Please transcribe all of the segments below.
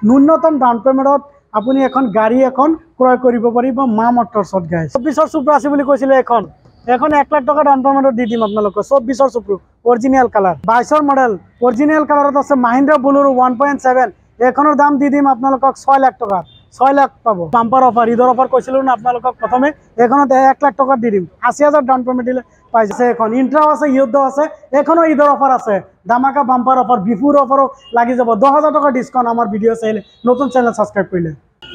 ন্যূনতম ডাউন পেমেণ্টত আপুনি এখন গাড়ী এখন ক্ৰয় কৰিব পাৰিব মা মটৰ্ছত গাইজ 24ৰ চুপ্ৰা আছে বুলি কৈছিলে এখন 1 লাখ টকা ডাউন পেমেণ্টত দি দিম আপোনালোকক 24ৰ চুপ্ৰু অৰিজিনেল কালাৰ 22ৰ মডেল অৰিজিনেল কালাৰত আছে মাহিন্দ্ৰা বুলেৰো 1.7 এখনৰ দাম দি দিম আপোনালোকক 6 লাখ টকা 6 লাখ পাব বাম্পাৰ অফাৰ ঈদৰ অফাৰ কৈছিলোঁ না আপোনালোকক প্ৰথমে এখনত 1 লাখ টকা দি দিম 80,000 ডাউন পেমেণ্ট দিলে পাই যাচ্ছে এখন ইন্ট্ৰাও আছে ইয়ুদ্ধ আছে এখনো ঈদৰ অফাৰ আছে দামাকা বাম্পাৰ অফাৰ বিফুৰ অফাৰো লাগি যাব 10,000 টকা ডিসকাউন্ট আমাৰ ভিডিও চাইলে নতুন চ্যানেল সাবস্ক্ৰাইব কৰিলে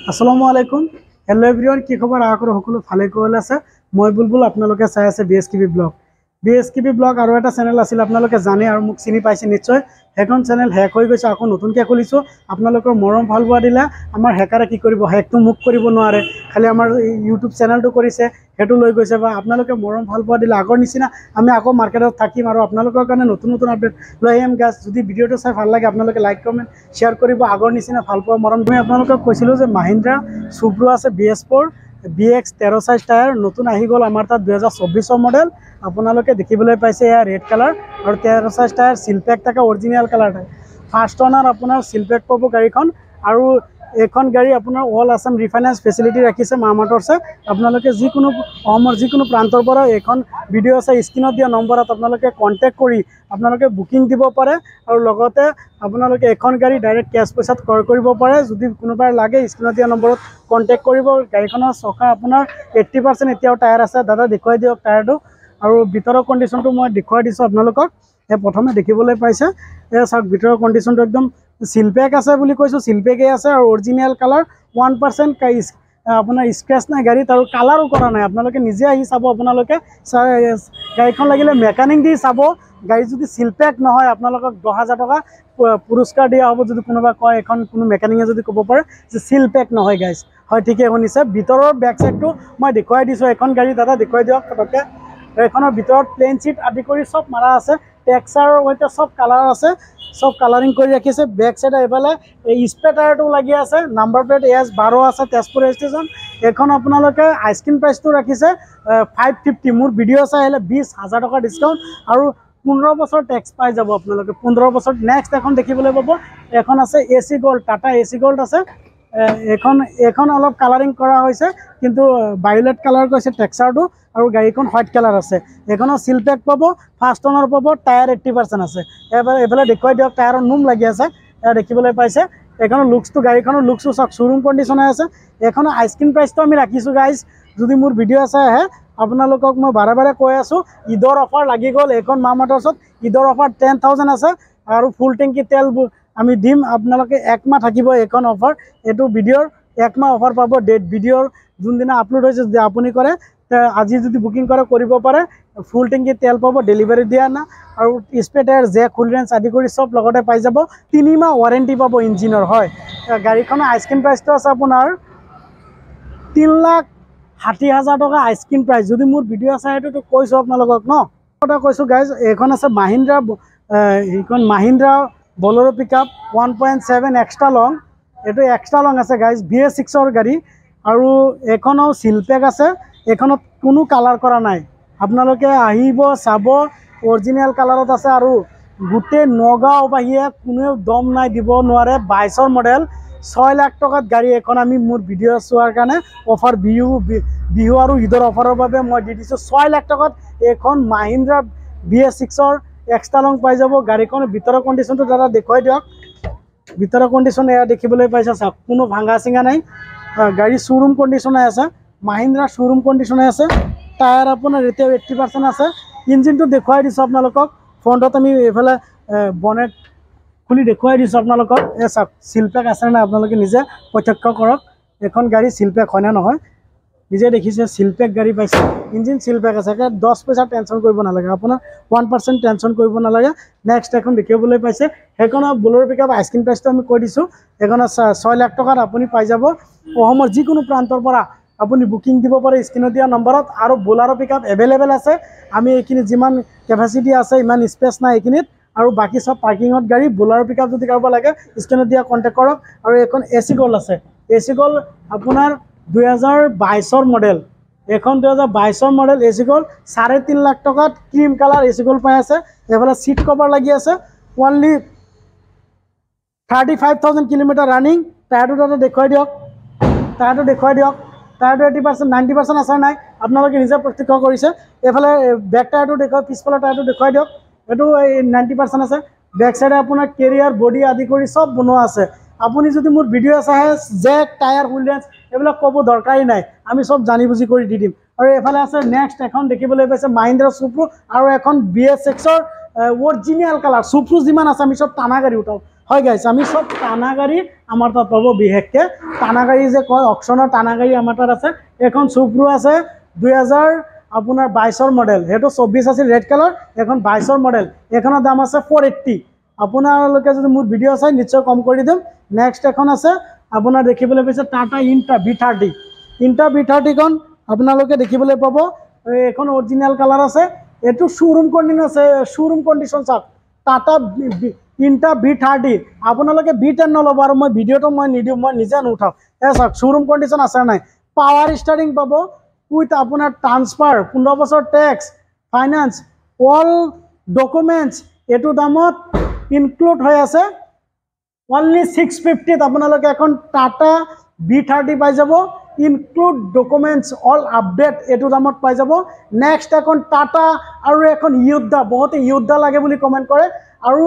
আসসালামু আলাইকুম হেল্ল এভৰিওয়ান কি খবৰ আশা কৰোঁ সকলো ভালে কুশলে আছে মই বুলবুল আপোনালোকে চাই আছে বিএসকেবি ব্লগ আৰু এটা চ্যানেল আছিল আপোনালোকে জানে আৰু মোক চিনি পাইছে নিশ্চয় হেকন চ্যানেল হ্যাক হৈ গৈছে আকৌ নতুনকৈ খুলিছো আপোনালোকৰ মৰম ভাল পোৱা দিলে আমাৰ হেকাৰে কি কৰিব হেকটো মুক কৰিব নোৱাৰে খালি আমাৰ ইউটিউব চ্যানেলটো কৰিছে হেতু লৈ গৈছে বা আপোনালোকে মৰম ভাল পোৱা দিলে আগৰ নিচিনা আমি আকৌ মাৰ্কেটত থাকিম আৰু আপোনালোকৰ কাৰণে নতুন নতুন আপডেট লৈ আহিম গাইজ যদি ভিডিওটো চাই ভাল লাগে আপোনালোকে লাইক কমেন্ট শেয়াৰ কৰিব আগৰ নিচিনা ভাল পোৱা মৰম মই আপোনালোকক কৈছিলোঁ যে মাহিন্দ্ৰা সুপ্ৰো আছে BS4 BX 13 সাইজ টায়াৰ নতুন আহি গ'ল আমাৰ তাত 2024 মডেল আপোনালোকে দেখিবলৈ পাইছে এয়া ৰেড কালাৰ আৰু 13 সাইজ টায়াৰ সিলপেক থকা অৰিজিনেল কালাৰ ফাৰ্ষ্ট অনাৰ আপোনাৰ সিলপেক পাব গাড়ীখন আৰু এখন গাড়ী আপোনাৰ অল আসাম ৰিফাইনেন্স ফেসিলিটি ৰাখিছে মা মটৰ্ছে আপোনালোকে যিকোনো অসমৰ যিকোনো প্ৰান্তৰ পৰা এখন ভিডিও আছে স্ক্ৰিনত দিয়া নম্বৰত আপোনালোকে কন্টেক্ট কৰি আপোনালোকে বুকিং দিব পাৰে আৰু লগতে আপোনালোকে এখন গাড়ী ডাইৰেক্ট কেছ পইচাত ক্ৰয় কৰিব পাৰে যদি কোনোবাই লাগে স্ক্ৰিনত দিয়া নম্বৰত কন্টেক্ট কৰিব গাড়ীখনৰ চকা আপোনাৰ 80% এতিয়াও টায়াৰ আছে দাদা দেখুৱাই দিয়ক টায়াৰটো আৰু ভিতৰৰ কন্ডিশনটো মই দেখুৱাই দিছো আপোনালোকক প্ৰথমে দেখিবলৈ পাইছে এই চাওক ভিতৰৰ কন্ডিশনটো একদম সিলপেক আছে বুলি কৈছো সিলপেকে আছে আৰু অৰিজিনেল কালাৰ 1% আপোনাৰ স্ক্ৰেচ নাই গাড়ীত আৰু কালাৰো কৰা নাই আপোনালোকে নিজে আহি চাব আপোনালোকে গাড়ীখন লাগিলে মেকানিক দি চাব গাড়ী যদি সিলপেক নহয় আপোনালোকক 10,000 টকা পুৰস্কাৰ দিয়া হ'ব যদি কোনোবা কয় এখন কোনো মেকানিকে যদি ক'ব পাৰে যে সিলপেক নহয় গাইজ হয় ঠিকে শুনিছে ভিতৰৰ বেক সাইডটো মই দেখুৱাই দিছো এখন গাড়ী দাদা দেখুৱাই দিয়ক ফটকে এখনৰ ভিতৰত প্লেন সিট আদি কৰি সব মাৰা আছে টেক্সাৰৰ সৈতে সব কালাৰ আছে সব কালাৰিং কৰি ৰাখিছে বেক সাইড এফালে স্পে টায়াৰটো লাগি আছে নাম্বাৰ প্লেট AS12 আছে তেজপুৰ ষ্টেচন এখন আপোনালোকে আইস্ক্ৰিন প্ৰাইচটো ৰাখিছে 550 মোৰ ভিডিও চাই আহিলে 20,000 টকা ডিসকাউন্ট আৰু 15 বছৰ টেক্স পাই যাব আপোনালোকে 15 বছৰ নেক্সট এখন দেখিবলৈ পাব এখন আছে AC gold Tata AC gold আছে এখন অলপ কালাৰিং কৰা হৈছে কিন্তু ভায়োলেট কালাৰ কৈছে টেক্সাৰটো আৰু গাড়ীখন হোৱাইট কালাৰ আছে এখনৰ সিলপেক পাব ফাৰ্ষ্ট অনাৰ পাব টায়াৰ 80% আছে এফালে দেখুৱাই দিয়ক টায়াৰৰ নুম লাগি আছে এয়া দেখিবলৈ পাইছে এখনৰ লুকসটো গাড়ীখনৰ লুকসটো চাওক শ্বৰুম কণ্ডিশ্যনে আছে এখনৰ আইস্ক্ৰিন প্ৰাইচটো আমি ৰাখিছোঁ গাইজ যদি মোৰ ভিডিও চাই আহে আপোনালোকক মই বাৰে বাৰে কৈ আছোঁ ঈদৰ অফাৰ লাগি গ'ল এখন মা মটৰ্ছত ঈদৰ অফাৰ 10,000 আছে আৰু ফুল টেংকি তেল আমি দিম আপোনালোকে এক মাহ থাকিব এখন অফাৰ এটো ভিডিওৰ এক মাহ অফাৰ পাব ডেট ভিডিওৰ যোনদিনা আপলোড হৈছে যদি আপুনি কৰে আজি যদি বুকিং কৰে কৰিব পাৰে ফুল টেংকি তেল পাব ডেলিভাৰী দিয়া না আৰু স্পে টায়াৰ জেক কুলৰেন্স আদি কৰি সব লগতে পাই যাব 3 মাহ ওয়াৰেন্টি পাব ইঞ্জিনৰ হয় গাড়ীখনৰ আইস্ক্ৰিন প্ৰাইচটো আছে আপোনাৰ 3,60,000 টকা আইস্ক্ৰিন প্ৰাইচ যদি মোৰ ভিডিও চাই এইটো কৈছো আপোনালোকক ন কথা কৈছো গাইজ এখন আছে মাহিন্দ্ৰা বলেৰো পিকআপ 1.7 এক্সট্ৰা লং এটো এক্সট্ৰা লং আছে গাইজ BS6 গাড়ী আৰু এখনো সিলপেক আছে এখনত কোনো কালাৰ কৰা নাই আপোনালোকে আহিব চাব অৰিজিনেল কালাৰত আছে আৰু গুটে নগাঁও বাহিৰে কোনেও দম নাই দিব নোৱাৰে 22 মডেল 6 লাখ টকাত গাড়ী এখন আমি মোৰ ভিডিও চোৱাৰ কাৰণে অফাৰ বিহু আৰু ঈদৰ অফাৰৰ বাবে মই দি দিছো 6 লাখ টকাত এখন মাহিন্দ্ৰা BS6 এক্সট্ৰা লং পাই যাব গাড়ীখনৰ ভিতৰৰ কণ্ডিশ্যনটো দাদা দেখুৱাই দিয়ক ভিতৰৰ কণ্ডিশ্যন এয়া দেখিবলৈ পাইছে চাওক কোনো ভাঙা চিঙা নাই গাড়ী শ্বৰুম কণ্ডিশ্যনে আছে মাহিন্দ্ৰা শ্বৰুম কণ্ডিশ্যনে আছে টায়াৰ আপোনাৰ এতিয়াও 80% আছে ইঞ্জিনটো দেখুৱাই দিছোঁ আপোনালোকক ফ্ৰণ্টত আমি এইফালে বনেট খুলি দেখুৱাই দিছোঁ আপোনালোকক এই চাওক সিলপেক আছে নে আপোনালোকে নিজে প্ৰত্যক্ষ কৰক এখন গাড়ী সিলপেক হয় নে নহয় নিজে দেখিছে সিলপেক গাড়ী পাইছে ইঞ্জিন সিলপেক আছে 10 পইচা টেনশ্যন কৰিব নালাগে আপোনাৰ 1% টেনশ্যন কৰিব নালাগে নেক্সট এখন দেখিবলৈ পাইছে সেইখনৰ বলেৰো পিকআপ আইস্ক্ৰিন প্ৰাইচটো আমি কৈ দিছোঁ এইখনৰ 6 লাখ টকাত আপুনি পাই যাব অসমৰ যিকোনো প্ৰান্তৰ পৰা আপুনি বুকিং দিব পাৰে স্ক্ৰিনত দিয়া নম্বৰত আৰু বলেৰো পিকআপ এভেইলেবল আছে আমি এইখিনি যিমান কেপাচিটি আছে ইমান স্পেচ নাই এইখিনিত আৰু বাকি সব পাৰ্কিঙত গাড়ী বলেৰো পিকআপ যদি কাৰোবাৰ লাগে স্ক্ৰিনত দিয়া কন্টেক্ট কৰক আৰু এখন AC গোল্ড আছে AC গোল্ড আপোনাৰ 2022 মডেল এখন 2022 মডেল AC গোল্ড 3.5 লাখ টকাত ক্ৰীম কালাৰ AC গোল্ড পাই আছে এফালে সিট কভাৰ লাগি আছে অনলি 35,000 কিলোমিটাৰ ৰানিং টায়াৰটো তাতে দেখুৱাই দিয়ক, টায়াৰটো দেখুৱাই দিয়ক। টায়াৰটো 80% 90% আছে নাই আপোনালোকে নিজে প্ৰত্যক্ষ কৰিছে। এইফালে বেক টায়াৰটো দেখুৱাই, পিছফালৰ টায়াৰটো দেখুৱাই দিয়ক। এইটো 90% আছে। বেক চাইডে আপোনাৰ কেৰিয়াৰ বডি আদি কৰি চব বনোৱা আছে। আপুনি যদি মোৰ ভিডিঅ' চাই জেক টায়াৰ হুইলেঞ্চ এইবিলাক ক'ব দৰকাৰী নাই, আমি চব জানি বুজি কৰি দি দিম। আৰু এইফালে আছে নেক্সট এখন দেখিবলৈ পাইছে মাহিন্দ্ৰা সুপ্ৰো আৰু এখন BS6ৰ অৰিজিনেল কালাৰ। সুপ্ৰো যিমান আছে আমি চব টানা গাড়ী উঠাওঁ হয় গাইছ, আমি চব টানা গাড়ী আমাৰ তাত পাব। বিশেষকৈ টানা গাড়ী যে কয় অকশ্যনৰ টানা গাড়ী আমাৰ তাত আছে। এখন সুপ্ৰো আছে 2022ৰ মডেল, সেইটো 24 আছিল ৰেড কালাৰ, এখন 22ৰ মডেল। এইখনৰ দাম আছে 480। আপোনালোকে যদি মোৰ ভিডিঅ' চাই নিশ্চয় কম কৰি দিম। নেক্সট এখন আছে আপোনাৰ দেখিবলৈ পাইছে টাটা ইণ্টা V30। ইণ্টা V30খন আপোনালোকে দেখিবলৈ পাব, এখন অৰিজিনেল কালাৰ আছে। এইটো শ্ব'ৰুম কণ্ডিশ্যন আছে, শ্ব'ৰুম কণ্ডিশ্যন চাওক টাটা ইণ্টা V30। আপোনালোকে V10 নল'ব, আৰু মই ভিডিঅ'টো মই নিদিওঁ, মই নিজে নুঠাওঁ। চাওক শ্ব'ৰুম কণ্ডিশ্যন আছে নাই। পাৱাৰ ষ্টাৰিং পাব উইথ আপোনাৰ ট্ৰান্সফাৰ, 15 বছৰ টেক্স, ফাইনেন্স, অল ডকুমেণ্টছ এইটো দামত ইনক্লুড হৈ আছে। অনলি 650ত আপোনালোকে এখন টাটা V30 পাই যাব, ইনক্লুড ডকুমেণ্টছ অল আপডেট এইটো দামত পাই যাব। নেক্সট এখন টাটা আৰু এখন য়োদ্ধা, বহুতে য়োদ্ধা লাগে বুলি কমেণ্ট কৰে। আৰু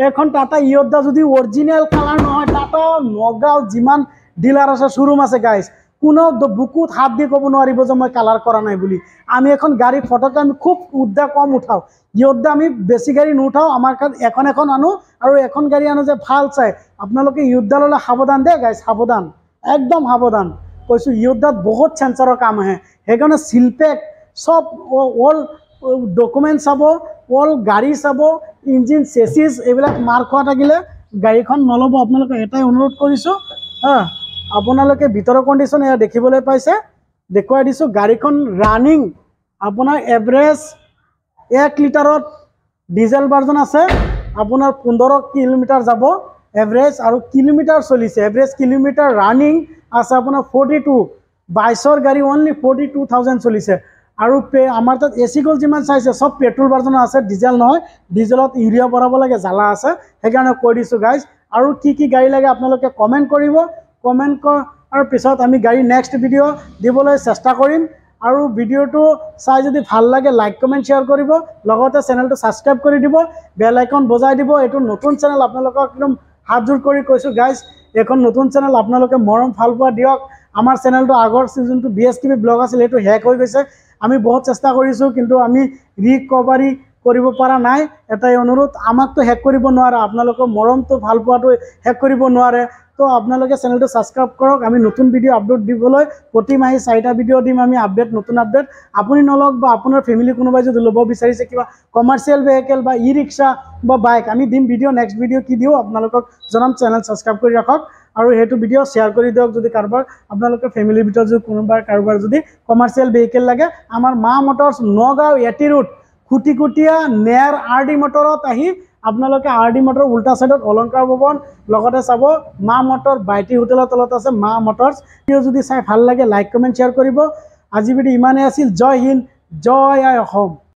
এখন টাটা য়োদ্ধা যদি অৰিজিনেল কালাৰ নহয়, টাটা নগাঁও যিমান ডিলাৰ আছে, শ্ব'ৰুম আছে গাইজ, কোনো বুকুত হাত দি ক'ব নোৱাৰিব যে মই কালাৰ কৰা নাই বুলি। আমি এখন গাড়ী ফটকে আমি খুব উদ্দা কম উঠাওঁ। য়োদ্ধা আমি বেছি গাড়ী নুঠাওঁ, আমাৰ কাৰণ এখন আনো আৰু এখন গাড়ী আনো যে ভাল চাই। আপোনালোকে য়োদ্ধা ল'লে সাৱধান দেই গাইজ, সাৱধান, একদম সাৱধান কৈছোঁ। য়োদ্ধাত বহুত চেঞ্চাৰৰ কাম আহে, সেইকাৰণে চিলপেক চব অল ডকুমেণ্ট চাব, অল গাড়ী চাব, ইঞ্জিন চেচিছ এইবিলাক মাৰ খোৱা থাকিলে গাড়ীখন নল'ব। আপোনালোকে এটাই অনুৰোধ কৰিছোঁ হা, আপোনালোকে ভিতৰৰ কণ্ডিশ্যন এয়া দেখিবলৈ পাইছে, দেখুৱাই দিছোঁ। গাড়ীখন ৰানিং আপোনাৰ এভাৰেজ 1 লিটাৰত ডিজেল ভাৰ্জন আছে, আপোনাৰ 15 কিলোমিটাৰ যাব এভাৰেজ, আৰু কিলোমিটাৰ চলিছে এভাৰেজ কিলোমিটাৰ ৰানিং আছে আপোনাৰ 42। 22ৰ গাড়ী অনলি 42,000 চলিছে। আৰু আমাৰ তাত AC গ'ল যিমান চাইছে চব পেট্ৰল ভাৰ্জনৰ আছে, ডিজেল নহয়। ডিজেলত ইউৰিয়া ভৰাব লাগে, জ্বালা আছে, সেইকাৰণে কৈ দিছোঁ গাইজ। আৰু কি গাড়ী লাগে আপোনালোকে কমেণ্ট কৰিব, কমেণ্ট কৰাৰ পিছত আমি গাড়ী নেক্সট ভিডিঅ' দিবলৈ চেষ্টা কৰিম। আৰু ভিডিঅ'টো চাই যদি ভাল লাগে লাইক কমেণ্ট শ্বেয়াৰ কৰিব, লগতে চেনেলটো ছাবস্ক্ৰাইব কৰি দিব, বেল আইকন বজাই দিব। এইটো নতুন চেনেল, আপোনালোকক একদম হাতযোৰ কৰি কৈছোঁ গাইজ, এখন নতুন চেনেল, আপোনালোকে মৰম ভাল পোৱা দিয়ক। আমাৰ চেনেলটো আগৰ যোনটো BSTV ব্লগ আছিল সেইটো হেক হৈ গৈছে। আমি বহুত চেষ্টা কৰিছোঁ কিন্তু আমি ৰিকভাৰী কৰিব পৰা নাই। এটাই অনুৰোধ, আমাকতো হেক কৰিব নোৱাৰে, আপোনালোকৰ মৰমটো ভাল পোৱাটো হেক কৰিব নোৱাৰে। তো আপোনালোকে চেনেলটো ছাবস্ক্ৰাইব কৰক। আমি নতুন ভিডিঅ' আপলোড দিবলৈ প্ৰতি মাহে 4টা ভিডিঅ' দিম আমি, আপডেট, নতুন আপডেট। আপুনি নলওক বা আপোনাৰ ফেমিলি কোনোবাই যদি ল'ব বিচাৰিছে কিবা কমাৰ্চিয়েল ভেহিকেল বা ই-ৰিক্সা বা বাইক, আমি দিম ভিডিঅ'। নেক্সট ভিডিঅ' কি দিওঁ আপোনালোকক জনাম। চেনেল ছাবস্ক্ৰাইব কৰি ৰাখক আৰু সেইটো ভিডিঅ' শ্বেয়াৰ কৰি দিয়ক। যদি কাৰোবাৰ আপোনালোকৰ ফেমিলিৰ ভিতৰত যদি কাৰোবাৰ যদি কমাৰ্চিয়েল ভেহিকেল লাগে, আমাৰ মা মটৰ্ছ নগাঁও এটি ৰোড খুটিকুটীয়া নেয়াৰ RD মটৰত আহি আপোনালোকে RD মটৰ উল্টা চাইডত অলংকাৰ ভৱন লগতে চাব, মা মটৰ বাইটি হোটেলৰ তলত আছে মা মটৰ্ছ। ভিডিঅ' যদি চাই ভাল লাগে লাইক কমেণ্ট শ্বেয়াৰ কৰিব। আজি ভিডিঅ' ইমানেই আছিল। জয় হিন্দ, জয় আই অসম।